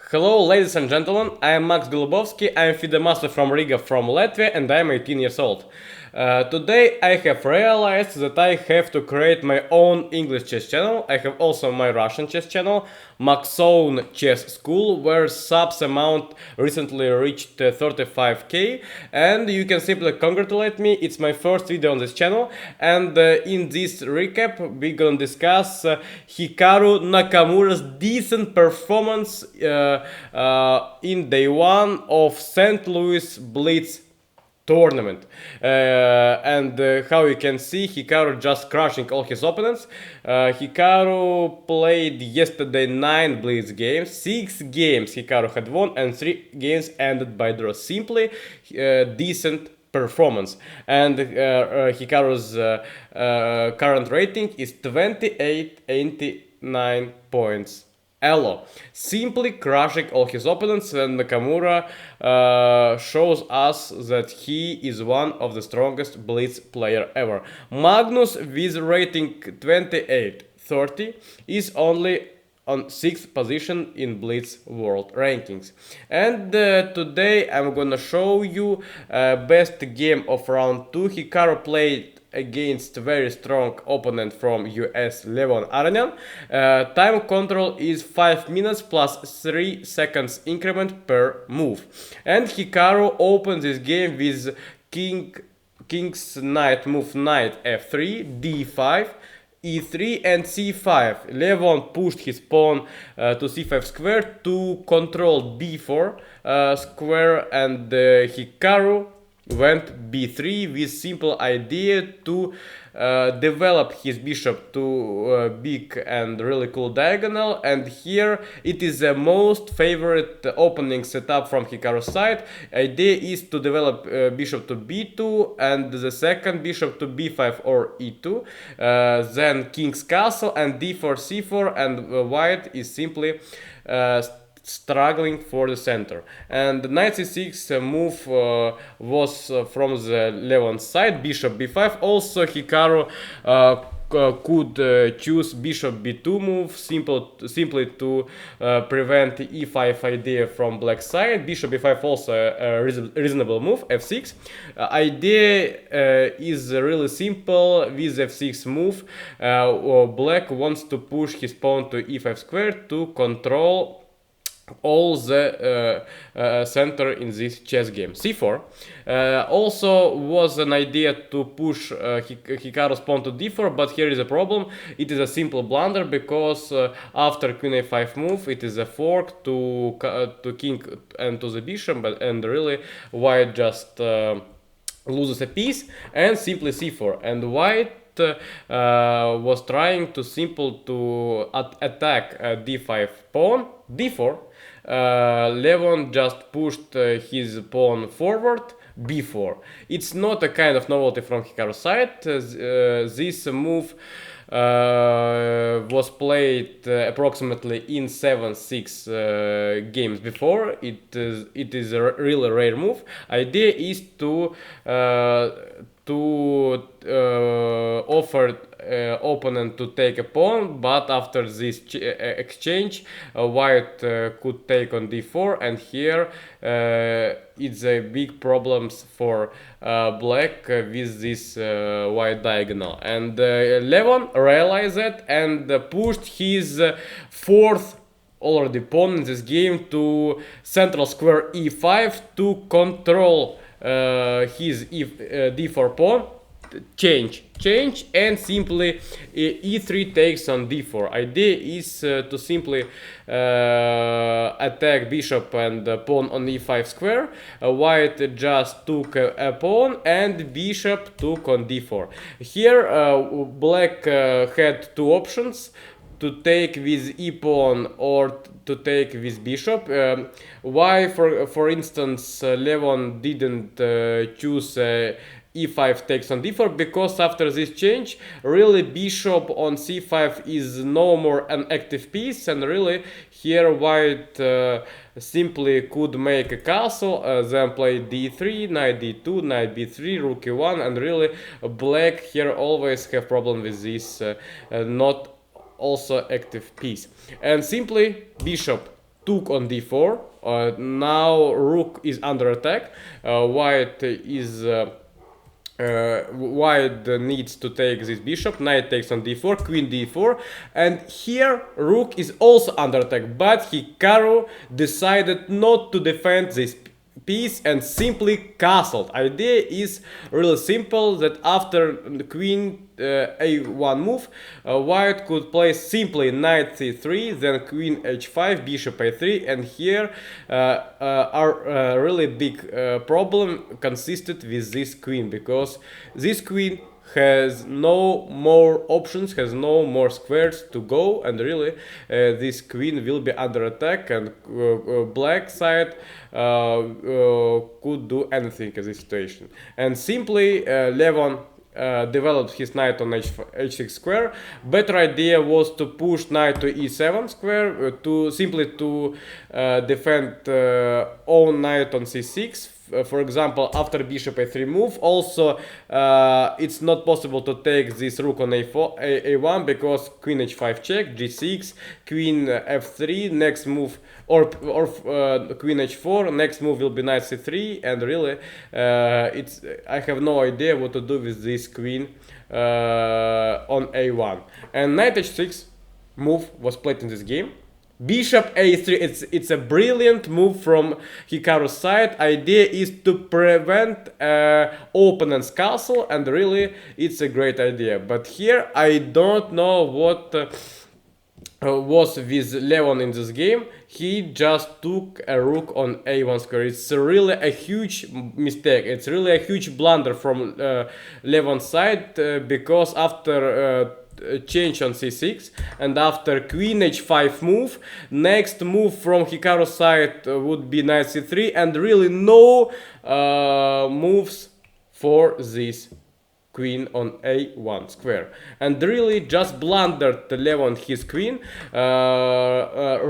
Hello, ladies and gentlemen, I am Max Golubovsky, I am FIDE master from Riga from Latvia and I am 18 years old. Today I have realized that I have to create my own English chess channel. I have also my Russian chess channel, Maxown Chess School, where subs amount recently reached 35k, and you can simply congratulate me. It's my first video on this channel, and in this recap we're gonna discuss Hikaru Nakamura's decent performance in day one of Saint Louis Blitz tournament, and how you can see, Hikaru just crushing all his opponents. Hikaru played yesterday 9 Blitz games, 6 games Hikaru had won and 3 games ended by draw. Simply decent performance, and Hikaru's current rating is 2889 points. Elo, simply crushing all his opponents, and Nakamura shows us that he is one of the strongest Blitz player ever. Magnus, with rating 2830, is only on 6th position in Blitz World Rankings. And today I'm gonna show you best game of round 2. Hikaru played against very strong opponent from US, Levon Aronian. Time control is 5 minutes plus 3 seconds increment per move. And Hikaru opened this game with King's Knight move Knight F3, D5, E3 and C5. Levon pushed his pawn to C5 square to control B4 square, and Hikaru went b3 with simple idea to develop his bishop to big and really cool diagonal. And here it is the most favorite opening setup from Hikaru's side. Idea is to develop bishop to b2 and the second bishop to b5 or e2, then king's castle and d4 c4, and white is simply struggling for the center. And the knight c6 move was from the Levon side, bishop b5. Also Hikaru could choose bishop b2 move simply to prevent e5 idea from black side. Bishop b5 also a reasonable move, f6. Idea is really simple. With f6 move, black wants to push his pawn to e5 square to control all the center in this chess game. c4 also was an idea to push Hikaru's pawn to d4, but here is a problem. It is a simple blunder because after queen a5 move it is a fork to king and to the bishop, and really white just loses a piece and simply c4, and white was trying to attack d5 pawn, d4. Levon just pushed his pawn forward, b4. It's not a kind of novelty from Hikaru's side. This move was played approximately in 7-6 games before. It is a really rare move. Idea is to offer opponent to take a pawn, but after this exchange white could take on d4, and here it's a big problems for black with this white diagonal. And Levon realized that and pushed his fourth already pawn in this game to central square e5 to control his d4 pawn. Change, and simply e3 takes on d4. Idea is to simply attack bishop and pawn on e5 square. White just took a pawn and bishop took on d4. Here black had two options: to take with e pawn or to take with bishop. Why, for instance, Levon didn't choose e5 takes on d4? Because after this change, really bishop on c5 is no more an active piece, and really here white simply could make a castle, then play d3, knight d2, knight b3, rook e1, and really black here always have problem with this not also active piece. And simply bishop took on d4. Now rook is under attack. White needs to take this bishop. Knight takes on d4, queen d4, and here rook is also under attack, but Hikaru decided not to defend this piece and simply castled. Idea is really simple, that after the queen a1 move, white could play simply knight c3, then queen h5, bishop a3, and here our really big problem consisted with this queen, because this queen has no more options, has no more squares to go, and really this queen will be under attack, and black side could do anything in this situation. And simply Levon developed his knight on h6 square. Better idea was to push knight to e7 square, to simply defend own knight on c6. For example, after bishop a3 move, also it's not possible to take this rook on a1, because queen h5 check, g6, queen f3, next move, or queen h4, next move will be knight c3, and really I have no idea what to do with this queen on a1. And knight h6 move was played in this game. Bishop a3, it's a brilliant move from Hikaru's side. Idea is to prevent opponent's castle, and really it's a great idea. But here I don't know what was with Levon in this game. He just took a rook on a1 square. It's really a huge mistake. It's really a huge blunder from Levon's side, because after change on c6 and after queen h5 move, next move from Hikaru's side would be knight c3, and really no moves for this queen on a1 square, and really just blundered Levon his queen.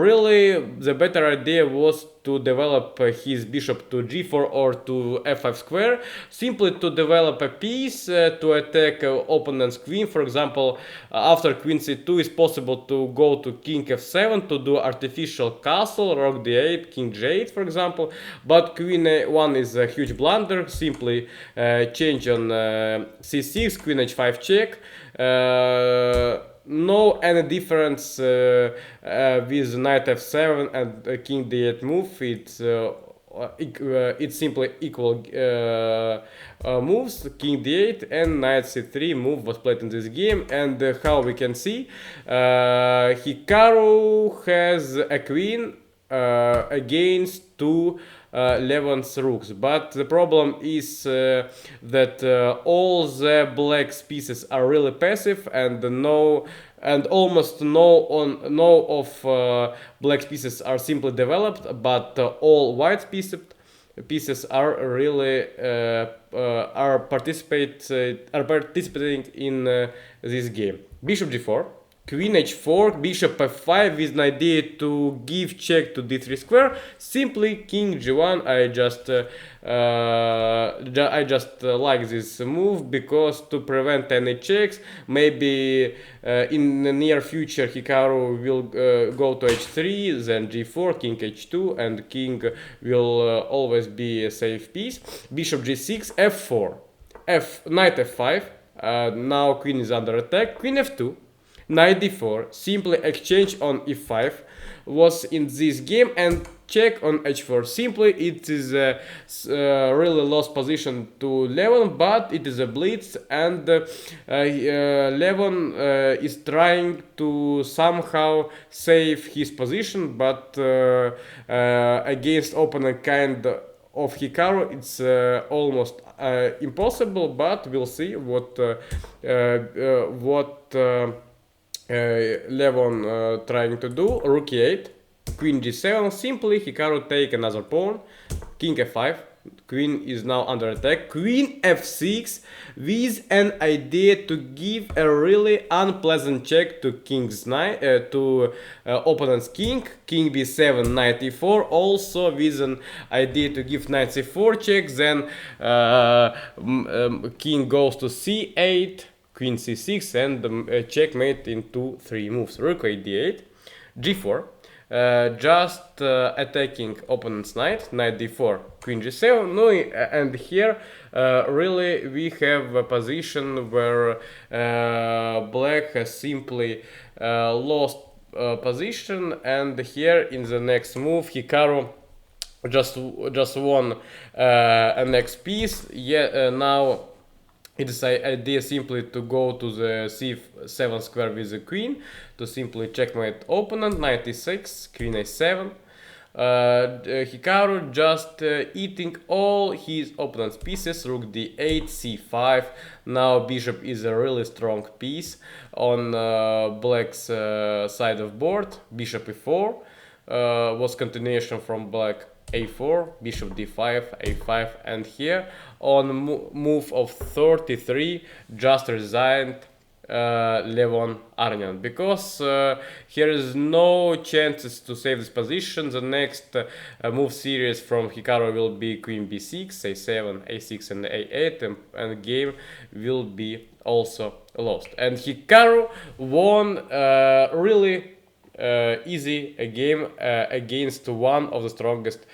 Really the better idea was to develop his bishop to g4 or to f5 square, simply to develop a piece to attack opponent's queen. For example, after queen c2 is possible to go to king f7 to do artificial castle, rook d8, king g8, for example. But queen a1 is a huge blunder. Simply change on c6, queen h5 check. No any difference with knight f7 and king d8 move. It's simply equal moves. King d8 and knight c3 move was played in this game, and how we can see, Hikaru has a queen against two Levon's rooks, but the problem is that all the black pieces are really passive, and almost no of black pieces are simply developed, but all white pieces are really are participating in this game. Bishop g4. Queen h4, bishop f5 with an idea to give check to d3 square. Simply king g1. I just like this move, because to prevent any checks, maybe in the near future Hikaru will go to h3, then g4, king h2, and king will always be a safe piece. Bishop g6, f4, knight f5. Now queen is under attack. Queen f2. Knight d4, simply exchange on e5 was in this game, and check on h4. Simply it is a really lost position to Levon, but it is a blitz, and Levon is trying to somehow save his position, but against opponent kind of Hikaru it's almost impossible. But we'll see what Levon trying to do. Rook e8, queen g7, simply Hikaru take another pawn, king f5, queen is now under attack, queen f6 with an idea to give a really unpleasant check to opponent's king, king b7, knight e4, also with an idea to give knight c4 check, then king goes to c8, queen c6, and checkmate in 2-3 moves. Rook a d8, g4. just attacking opponent's knight, knight d4, queen g7. No, and here really we have a position where black has simply lost position, and here in the next move Hikaru just won a next piece. Now it is an idea simply to go to the c7 square with the queen to simply checkmate opponent. Knight e6, queen a7. Hikaru just eating all his opponent's pieces. Rook d8, c5. Now bishop is a really strong piece on black's side of board. Bishop e4 was continuation from black a4, bishop d5, a5, and here on move of 33 just resigned Levon Arnian, because here is no chances to save this position. The next move series from Hikaru will be queen b6, a7, a6, and a8, and game will be also lost. And Hikaru won really easy a game against one of the strongest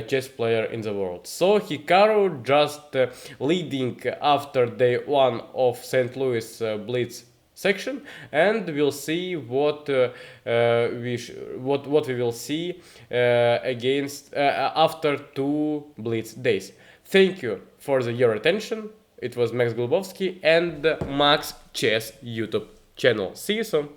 chess player in the world. So Hikaru just leading after day one of Saint Louis Blitz section, and we'll see what what we will see against after 2 Blitz days. Thank you for your attention. It was Max Glubovsky and Max Chess YouTube channel. See you soon.